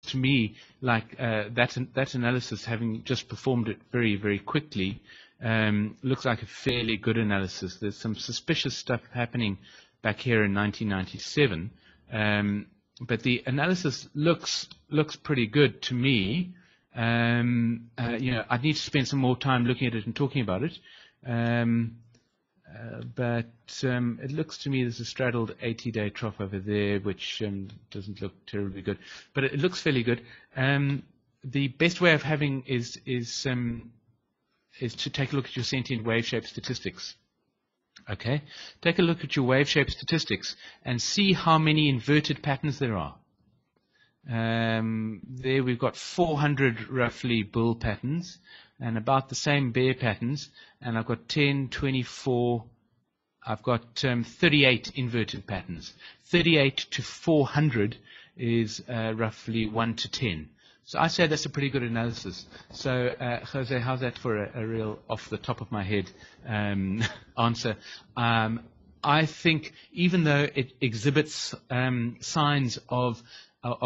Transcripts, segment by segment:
to me like that analysis, having just performed it very, very quickly, looks like a fairly good analysis. There's some suspicious stuff happening back here in 1997, but the analysis looks pretty good to me. I'd need to spend some more time looking at it and talking about it. But it looks to me there's a straddled 80-day trough over there, which doesn't look terribly good, but it looks fairly good. The best way of having is to take a look at your sentient wave shape statistics. Okay, take a look at your wave shape statistics and see how many inverted patterns there are. There we've got 400 roughly bull patterns and about the same bear patterns, and I've got 10, 24, I've got 38 inverted patterns. 38 to 400 is roughly 1 to 10. So I say that's a pretty good analysis. So Jose, how's that for a real off the top of my head answer? I think even though it exhibits signs of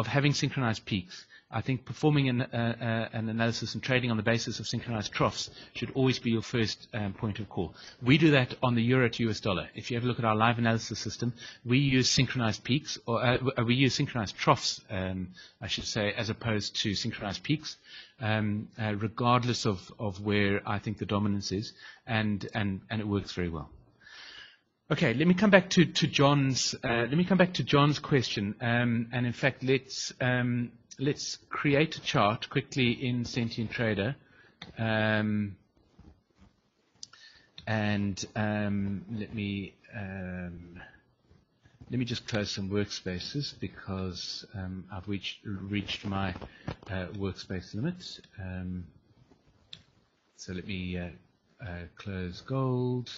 having synchronized peaks, I think performing an analysis and trading on the basis of synchronized troughs should always be your first point of call. We do that on the euro to US dollar. If you have a look at our live analysis system, we use synchronized peaks, or we use synchronized troughs, I should say, as opposed to synchronized peaks, regardless of where I think the dominance is, and it works very well. Okay, let me come back to John's. Let me come back to John's question, and in fact, let's create a chart quickly in Sentient Trader, and let me just close some workspaces because I've reached my workspace limit. So let me close gold.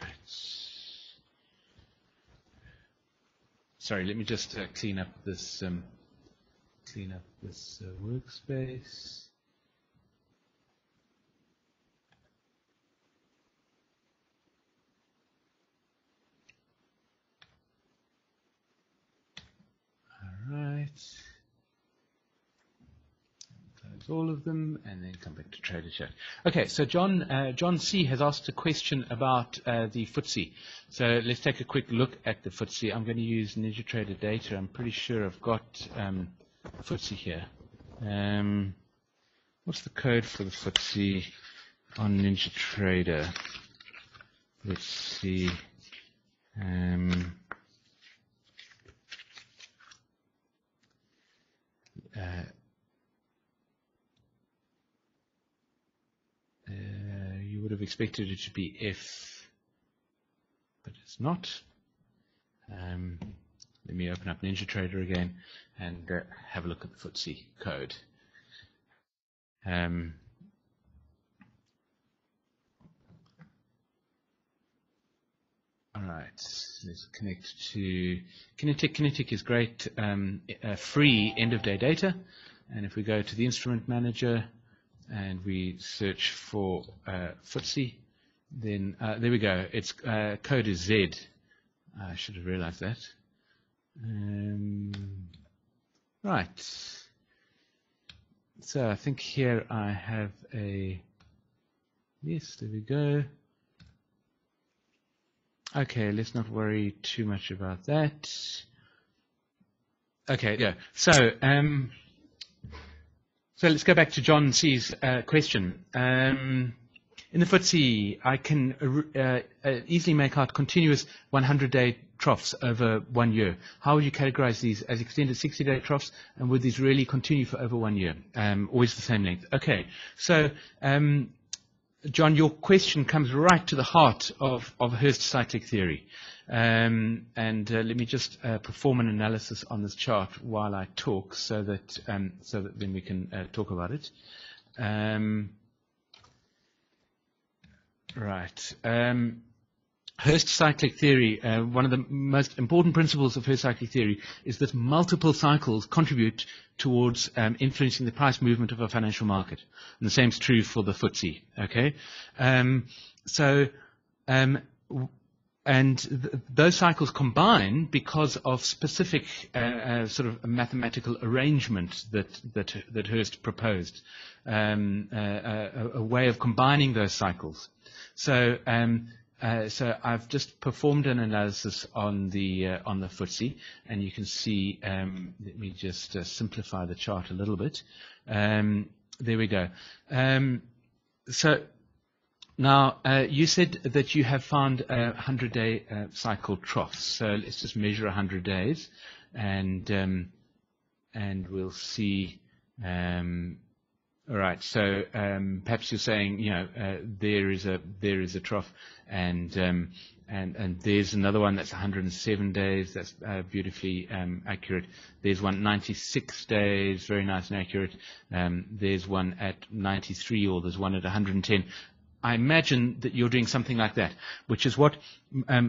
Right. Sorry, let me just clean up this workspace. All right. Close all of them, and then come back to Trader Chat. Okay, so John C has asked a question about the FTSE. So let's take a quick look at the FTSE. I'm going to use NinjaTrader data. I'm pretty sure I've got FTSE here. What's the code for the FTSE on NinjaTrader? Let's see. You would have expected it to be F, but it's not. Let me open up NinjaTrader again and have a look at the FTSE code. All right, let's connect to Kinetic. Kinetic is great, free end-of-day data. And if we go to the instrument manager and we search for FTSE, then there we go. Its code is Z. I should have realized that. Right. So I think here I have a, yes, there we go. Okay, let's not worry too much about that. Okay, yeah. So, so let's go back to John C's question. In the FTSE, I can easily make out continuous 100-day troughs over 1 year. How would you categorize these as extended 60-day troughs, and would these really continue for over 1 year? Always the same length. Okay, so John, your question comes right to the heart of Hurst cyclic theory. And let me just perform an analysis on this chart while I talk, so that then we can talk about it. Right. Hurst cyclic theory, one of the most important principles of Hurst cyclic theory is that multiple cycles contribute towards influencing the price movement of a financial market. And the same is true for the FTSE. Okay? those cycles combine because of specific sort of a mathematical arrangement that Hurst proposed, a way of combining those cycles. So I've just performed an analysis on the FTSE, and you can see. Let me just simplify the chart a little bit. There we go. So now you said that you have found 100-day cycle troughs. So let's just measure 100 days, and we'll see. All right. So perhaps you're saying, there is a trough, and there's another one that's 107 days. That's beautifully accurate. There's one 96 days, very nice and accurate. There's one at 93, or there's one at 110. I imagine that you're doing something like that, which is what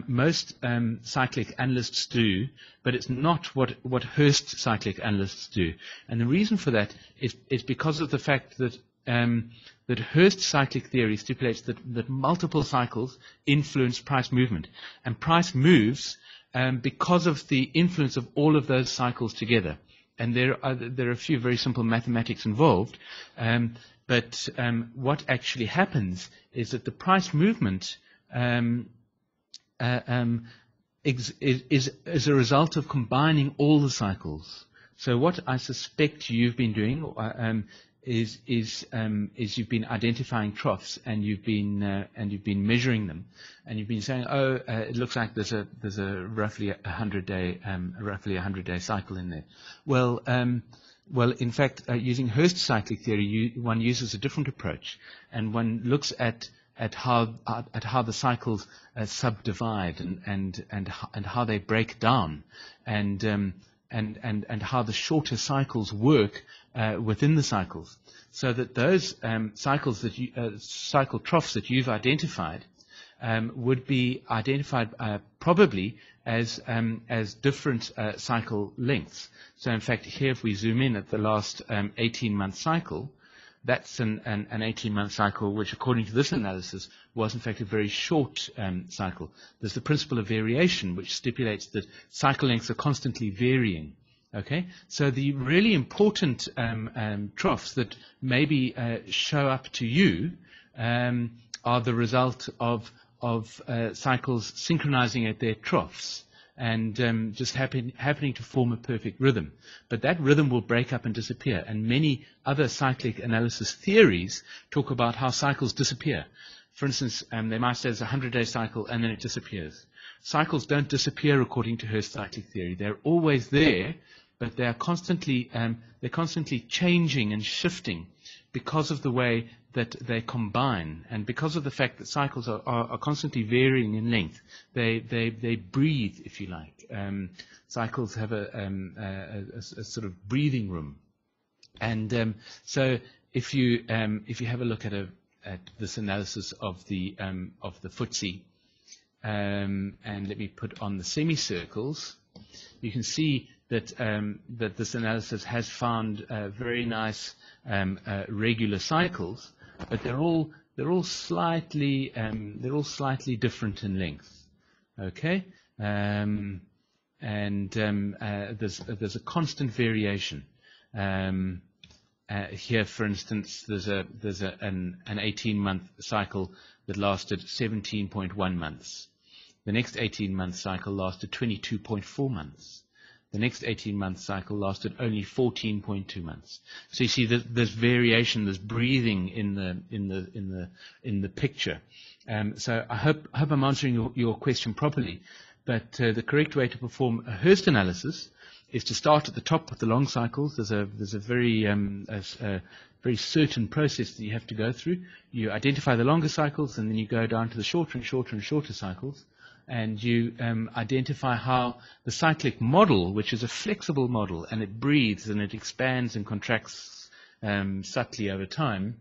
most cyclic analysts do, but it's not what Hurst cyclic analysts do. And the reason for that is because of the fact that that Hurst cyclic theory stipulates that multiple cycles influence price movement, and price moves because of the influence of all of those cycles together. And there are a few very simple mathematics involved. But what actually happens is that the price movement is a result of combining all the cycles. So what I suspect you've been doing is you've been identifying troughs, and you've been measuring them, and you've been saying, it looks like there's a roughly 100-day cycle in there. Well, in fact, using Hurst cyclic theory, one uses a different approach, and one looks at how the cycles subdivide and how they break down, and how the shorter cycles work within the cycles, so that those cycles cycle troughs that you've identified would be identified probably as different cycle lengths. So in fact, here if we zoom in at the last 18-month cycle, that's an 18-month cycle which, according to this analysis, was in fact a very short cycle. There's the principle of variation, which stipulates that cycle lengths are constantly varying. Okay, so the really important troughs that maybe show up to you are the result of cycles synchronizing at their troughs and just happening to form a perfect rhythm. But that rhythm will break up and disappear, and many other cyclic analysis theories talk about how cycles disappear. For instance, they might say it's a 100-day cycle and then it disappears. Cycles don't disappear according to Hurst cyclic theory. They're always there, but they're constantly changing and shifting because of the way that they combine, and because of the fact that cycles are constantly varying in length. They breathe, if you like. Cycles have a sort of breathing room, and so if you have a look at this analysis of the FTSE, and let me put on the semicircles, you can see that this analysis has found very nice regular cycles, but they're all slightly different in length. Okay, and there's a constant variation. Here, for instance, there's an 18-month cycle that lasted 17.1 months. The next 18-month cycle lasted 22.4 months. The next 18-month cycle lasted only 14.2 months. So you see, there's variation, there's breathing in the picture. So I hope I'm answering your question properly. But the correct way to perform a Hurst analysis is to start at the top with the long cycles. There's a very certain process that you have to go through. You identify the longer cycles, and then you go down to the shorter and shorter and shorter cycles. And you identify how the cyclic model, which is a flexible model, and it breathes and it expands and contracts subtly over time.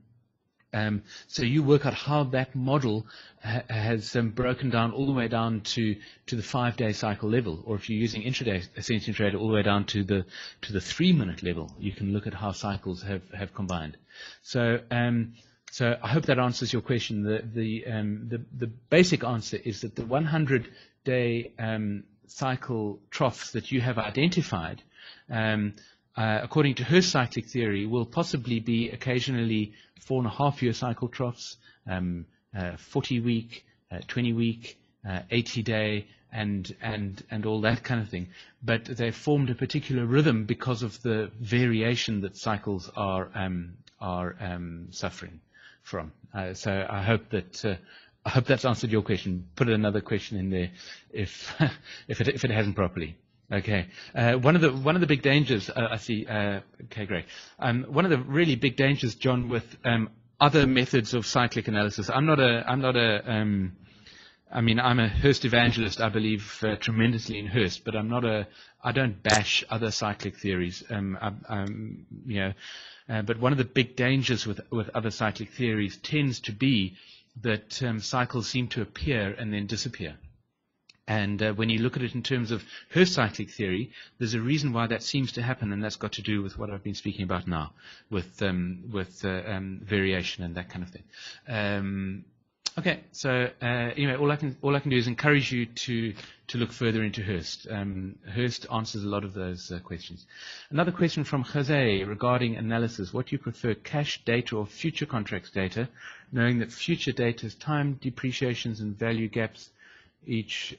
So you work out how that model has broken down all the way down to the 5-day cycle level, or if you're using intraday Sentient Trader, all the way down to the 3-minute level. You can look at how cycles have combined. So So I hope that answers your question. The basic answer is that the 100-day cycle troughs that you have identified, according to Hurst cyclic theory, will possibly be occasionally 4.5-year cycle troughs, 40-week, 20-week, 80-day, and all that kind of thing. But they formed a particular rhythm because of the variation that cycles are suffering from. So I hope that's answered your question. Put another question in there if it hasn't properly. Okay. One of the big dangers I see. Okay, great. One of the really big dangers, John, with other methods of cyclic analysis. I'm a Hurst evangelist. I believe tremendously in Hurst, but I don't bash other cyclic theories. But one of the big dangers with other cyclic theories tends to be that cycles seem to appear and then disappear. And when you look at it in terms of Hurst cyclic theory, there's a reason why that seems to happen, and that's got to do with what I've been speaking about now, with variation and that kind of thing. Okay, so anyway, all I can do is encourage you to look further into Hurst. Hurst answers a lot of those questions. Another question from Jose regarding analysis: what do you prefer, cash data or future contracts data, knowing that future data is time depreciations and value gaps each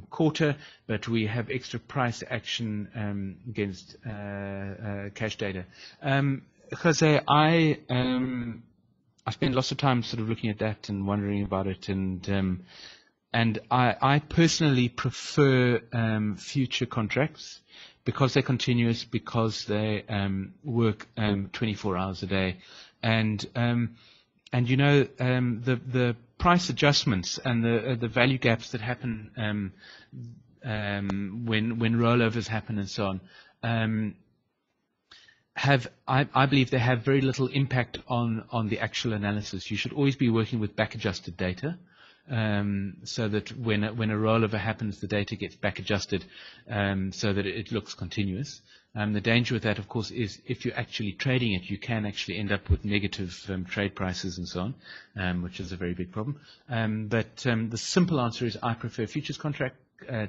quarter, but we have extra price action against cash data? Jose, I spend lots of time sort of looking at that and wondering about it, and I personally prefer future contracts because they're continuous, because they work 24 hours a day, and the price adjustments and the value gaps that happen when rollovers happen and so on. I believe they have very little impact on the actual analysis. You should always be working with back-adjusted data, so that when a rollover happens, the data gets back-adjusted, so that it looks continuous. The danger with that, of course, is if you're actually trading it, you can actually end up with negative trade prices and so on, which is a very big problem. But the simple answer is I prefer futures contract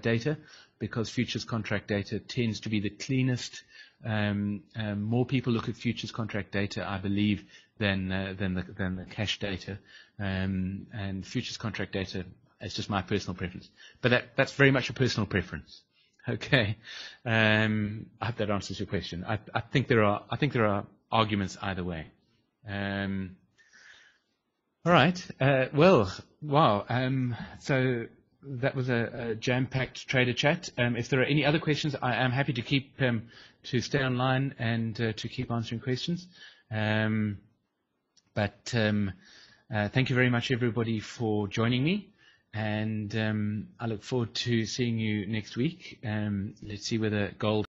data, because futures contract data tends to be the cleanest. More people look at futures contract data, I believe, than the cash data, and futures contract data is just my personal preference. But that's very much a personal preference. Okay, I hope that answers your question. I think there are arguments either way. All right. Well, wow. So that was a jam-packed trader chat. If there are any other questions, I am happy to keep to stay online and to keep answering questions. But thank you very much, everybody, for joining me, and I look forward to seeing you next week. Let's see whether gold